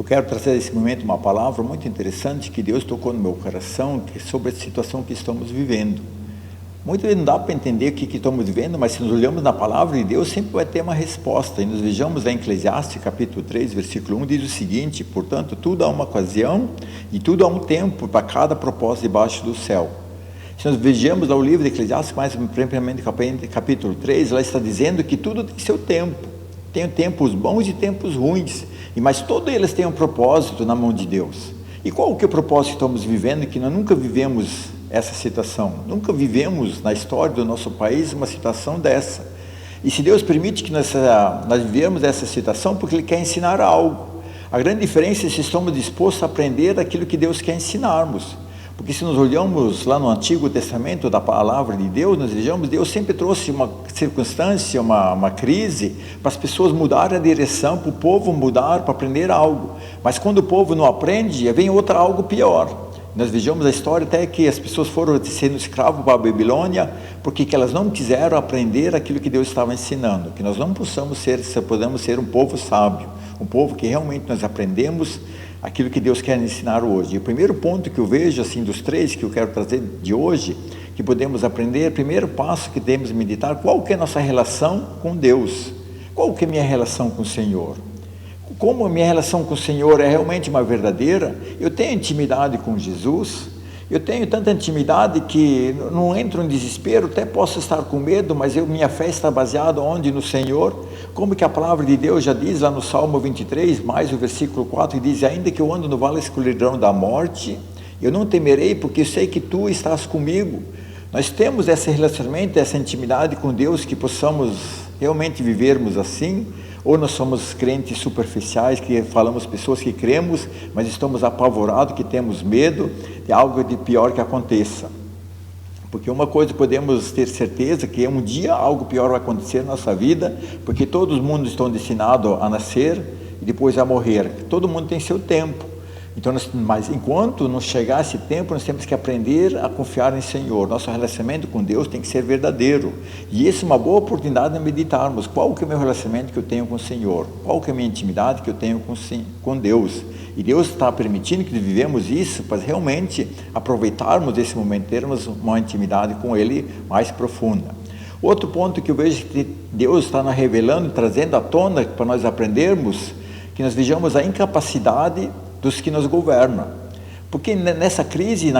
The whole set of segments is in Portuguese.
Eu quero trazer nesse momento uma palavra muito interessante que Deus tocou no meu coração, que é sobre a situação que estamos vivendo. Muitas vezes não dá para entender o que estamos vivendo, mas se nos olhamos na palavra de Deus, sempre vai ter uma resposta. E nos vejamos em Eclesiastes, capítulo 3, versículo 1, diz o seguinte: portanto, tudo há uma ocasião e tudo há um tempo para cada propósito debaixo do céu. Se nós vejamos lá o livro de Eclesiastes, mais propriamente capítulo 3, ela está dizendo que tudo tem seu tempo. Tem tempos bons e tempos ruins, mas todos eles têm um propósito na mão de Deus. E qual que é o propósito que estamos vivendo, que nós nunca vivemos essa situação? Nunca vivemos na história do nosso país uma situação dessa. E se Deus permite que nós vivemos essa situação, porque Ele quer ensinar algo. A grande diferença é se estamos dispostos a aprender aquilo que Deus quer ensinarmos. Porque se nós olhamos lá no Antigo Testamento da palavra de Deus, nós vejamos, Deus sempre trouxe uma circunstância, uma crise, para as pessoas mudarem a direção, para o povo mudar, para aprender algo. Mas quando o povo não aprende, vem algo pior. Nós vejamos a história até que as pessoas foram sendo escravos para a Babilônia, porque elas não quiseram aprender aquilo que Deus estava ensinando. Que nós não podemos ser um povo sábio, um povo que realmente nós aprendemos aquilo que Deus quer ensinar hoje. E o primeiro ponto que eu vejo, assim, dos três que eu quero trazer de hoje, que podemos aprender, o primeiro passo que devemos meditar, qual que é a nossa relação com Deus? Qual que é a minha relação com o Senhor? Como a minha relação com o Senhor é realmente uma verdadeira? Eu tenho intimidade com Jesus? Eu tenho tanta intimidade que não entro em desespero, até posso estar com medo, mas minha fé está baseada onde? No Senhor. Como que a palavra de Deus já diz lá no Salmo 23, mais o versículo 4, que diz: ainda que eu ando no vale escuridão da morte, eu não temerei, porque eu sei que Tu estás comigo. Nós temos esse relacionamento, essa intimidade com Deus, que possamos realmente vivermos assim, ou nós somos crentes superficiais, que falamos pessoas que cremos, mas estamos apavorados, que temos medo de algo de pior que aconteça. Porque uma coisa podemos ter certeza, que um dia algo pior vai acontecer na nossa vida, porque todo mundo está destinado a nascer e depois a morrer. Todo mundo tem seu tempo. Então, mas enquanto não chegar esse tempo, nós temos que aprender a confiar em Senhor. Nosso relacionamento com Deus tem que ser verdadeiro. E isso é uma boa oportunidade de meditarmos. Qual que é o meu relacionamento que eu tenho com o Senhor? Qual que é a minha intimidade que eu tenho com Deus? E Deus está permitindo que vivemos isso para realmente aproveitarmos esse momento, termos uma intimidade com Ele mais profunda. Outro ponto que eu vejo que Deus está nos revelando, trazendo à tona para nós aprendermos, que nós vejamos a incapacidade dos que nos governam. Porque na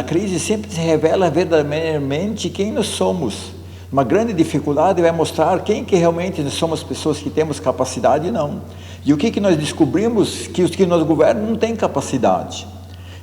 crise sempre se revela verdadeiramente quem nós somos. Uma grande dificuldade vai mostrar quem que realmente nós somos, pessoas que temos capacidade e não. E o que nós descobrimos? Que os que nos governam não têm capacidade.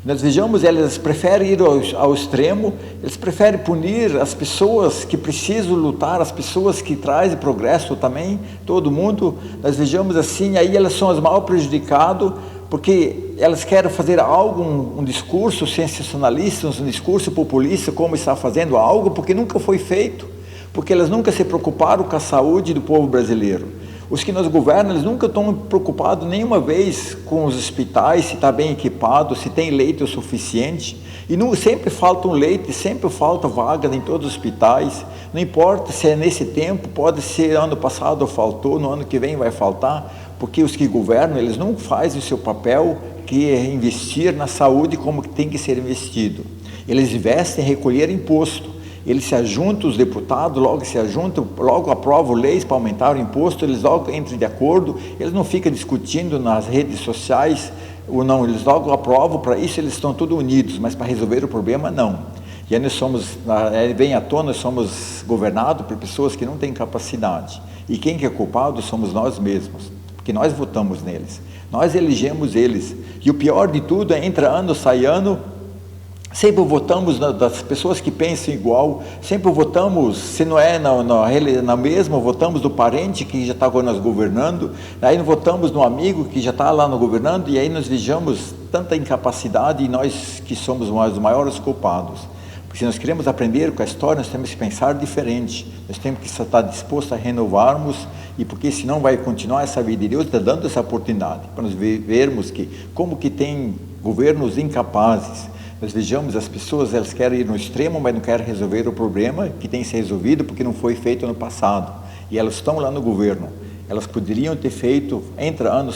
Nós vejamos, eles preferem ir ao extremo, eles preferem punir as pessoas que precisam lutar, as pessoas que trazem progresso também, todo mundo. Nós vejamos assim, aí elas são as mal prejudicadas, porque elas querem fazer algo, um discurso sensacionalista, um discurso populista, como está fazendo algo, porque nunca foi feito, porque elas nunca se preocuparam com a saúde do povo brasileiro. Os que nos governam, eles nunca estão preocupados nenhuma vez com os hospitais, se está bem equipado, se tem leite o suficiente. E sempre falta um leite, sempre falta vaga em todos os hospitais. Não importa se é nesse tempo, pode ser ano passado faltou, no ano que vem vai faltar, porque os que governam, eles não fazem o seu papel, que é investir na saúde como tem que ser investido. Eles investem em recolher imposto. Eles se ajuntam, os deputados logo se ajuntam, logo aprovam leis para aumentar o imposto, eles logo entram de acordo, eles não ficam discutindo nas redes sociais, ou não, eles logo aprovam, para isso eles estão todos unidos, mas para resolver o problema não. E aí vem à tona, nós somos governados por pessoas que não têm capacidade. E quem que é culpado somos nós mesmos, porque nós votamos neles, nós elegemos eles. E o pior de tudo é, entra ano, sai ano, sempre votamos das pessoas que pensam igual, sempre votamos, se não é na mesma, votamos do parente que já está nos governando, aí votamos no amigo que já está lá no governando, e aí nós vejamos tanta incapacidade, e nós que somos os maiores culpados. Porque se nós queremos aprender com a história, nós temos que pensar diferente, nós temos que estar dispostos a renovarmos, e porque senão vai continuar essa vida, e Deus está dando essa oportunidade, para nós vermos que, como que tem governos incapazes. Nós vejamos, as pessoas, elas querem ir no extremo, mas não querem resolver o problema que tem que ser resolvido porque não foi feito no passado. E elas estão lá no governo. Elas poderiam ter feito, entra ano,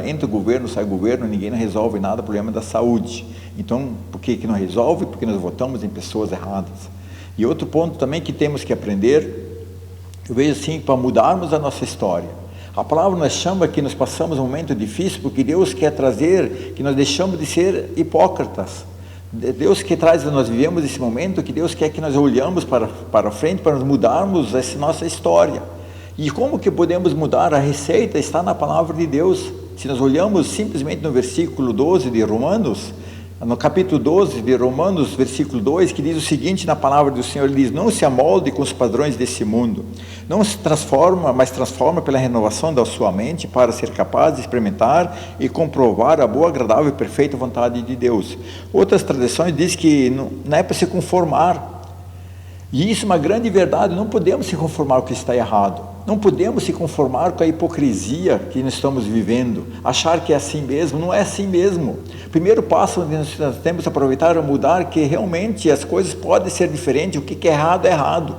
entra governo, sai governo, ninguém não resolve nada, problema da saúde. Então, por que não resolve? Porque nós votamos em pessoas erradas. E outro ponto também que temos que aprender, eu vejo assim, para mudarmos a nossa história. A palavra nos chama que nós passamos um momento difícil, porque Deus quer trazer, que nós deixamos de ser hipócritas. Deus que traz, nós vivemos esse momento, que Deus quer que nós olhamos para frente, para nós mudarmos essa nossa história. E como que podemos mudar? A receita está na palavra de Deus. Se nós olhamos simplesmente no versículo 12 de Romanos, no capítulo 12 de Romanos, versículo 2, que diz o seguinte na palavra do Senhor, ele diz: não se amolde com os padrões desse mundo, não se transforma, mas transforma pela renovação da sua mente, para ser capaz de experimentar e comprovar a boa, agradável e perfeita vontade de Deus. Outras tradições dizem que não é para se conformar. E isso é uma grande verdade, não podemos se conformar com o que está errado, não podemos se conformar com a hipocrisia que nós estamos vivendo, achar que é assim mesmo, não é assim mesmo. O primeiro passo onde nós temos que aproveitar é mudar, que realmente as coisas podem ser diferentes, o que é errado é errado.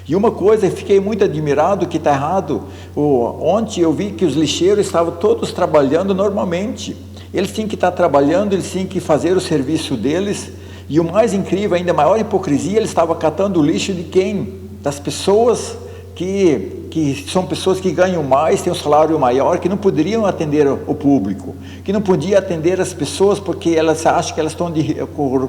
E uma coisa, eu fiquei muito admirado que está errado, ontem eu vi que os lixeiros estavam todos trabalhando normalmente, eles tinham que estar trabalhando, eles tinham que fazer o serviço deles. E o mais incrível, ainda maior hipocrisia, ele estava catando o lixo de quem? Das pessoas que são pessoas que ganham mais, têm um salário maior, que não poderiam atender o público, que não podiam atender as pessoas porque elas acham que elas estão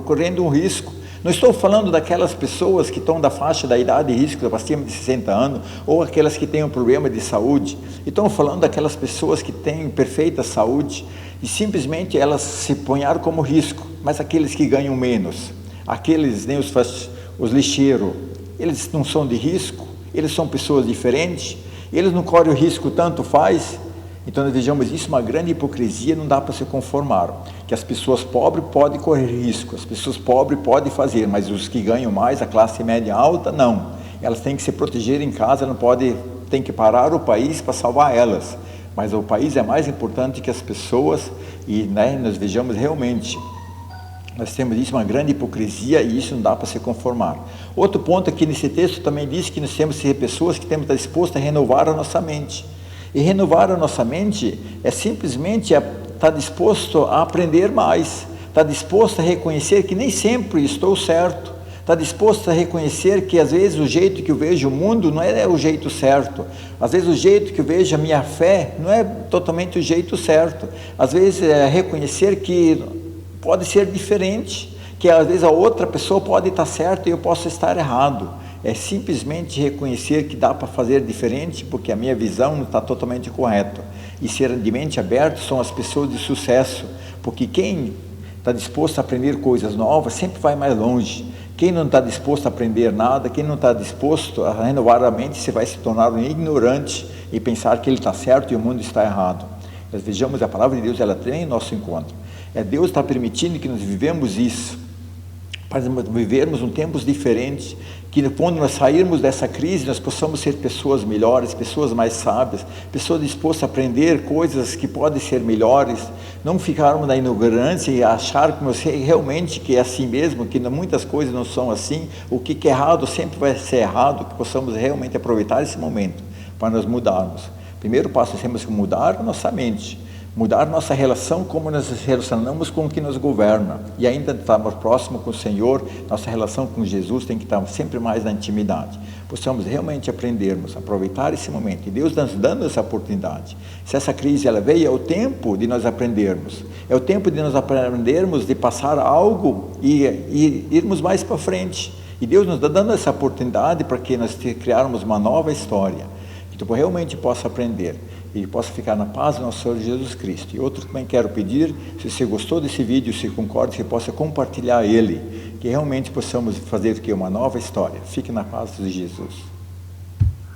correndo um risco. Não estou falando daquelas pessoas que estão da faixa da idade de risco, acima de 60 anos, ou aquelas que têm um problema de saúde. Estou falando daquelas pessoas que têm perfeita saúde e simplesmente elas se ponharam como risco. Mas aqueles que ganham menos, aqueles, nem os lixeiros, eles não são de risco, eles são pessoas diferentes, eles não correm o risco, tanto faz. Então nós vejamos isso, uma grande hipocrisia, não dá para se conformar, que as pessoas pobres podem correr risco, as pessoas pobres podem fazer, mas os que ganham mais, a classe média alta, não. Elas têm que se proteger em casa, não pode, tem que parar o país para salvar elas, mas o país é mais importante que as pessoas, e nós vejamos realmente, nós temos isso, uma grande hipocrisia, e isso não dá para se conformar. Outro ponto aqui nesse texto também diz que nós temos que ser pessoas que temos que estar dispostas a renovar a nossa mente. E renovar a nossa mente é simplesmente estar disposto a aprender mais, estar disposto a reconhecer que nem sempre estou certo, estar disposto a reconhecer que às vezes o jeito que eu vejo o mundo não é o jeito certo, às vezes o jeito que eu vejo a minha fé não é totalmente o jeito certo, às vezes é reconhecer que pode ser diferente, que às vezes a outra pessoa pode estar certa e eu posso estar errado. É simplesmente reconhecer que dá para fazer diferente, porque a minha visão não está totalmente correta. E ser de mente aberta são as pessoas de sucesso, porque quem está disposto a aprender coisas novas sempre vai mais longe. Quem não está disposto a aprender nada, quem não está disposto a renovar a mente, você vai se tornar um ignorante e pensar que ele está certo e o mundo está errado. Nós vejamos, a palavra de Deus, ela tem em nosso encontro. Deus está permitindo que nós vivemos isso, para vivermos um tempos diferentes, que quando nós sairmos dessa crise, nós possamos ser pessoas melhores, pessoas mais sábias, pessoas dispostas a aprender coisas que podem ser melhores, não ficarmos na ignorância e achar que realmente que é assim mesmo, que muitas coisas não são assim, o que é errado sempre vai ser errado, que possamos realmente aproveitar esse momento para nós mudarmos. Primeiro passo, nós temos que mudar a nossa mente, mudar nossa relação, como nós nos relacionamos com o que nos governa, e ainda estamos próximos com o Senhor, nossa relação com Jesus tem que estar sempre mais na intimidade, possamos realmente aprendermos, aproveitar esse momento, e Deus nos dando essa oportunidade. Se essa crise ela veio, é o tempo de nós aprendermos, é o tempo de nós aprendermos, de passar algo e irmos mais para frente, e Deus nos está dando essa oportunidade para que nós criarmos uma nova história, que tu realmente possa aprender, e possa ficar na paz do nosso Senhor Jesus Cristo. E outro também quero pedir, se você gostou desse vídeo, se concorda, que possa compartilhar ele, que realmente possamos fazer aqui uma nova história. Fique na paz de Jesus.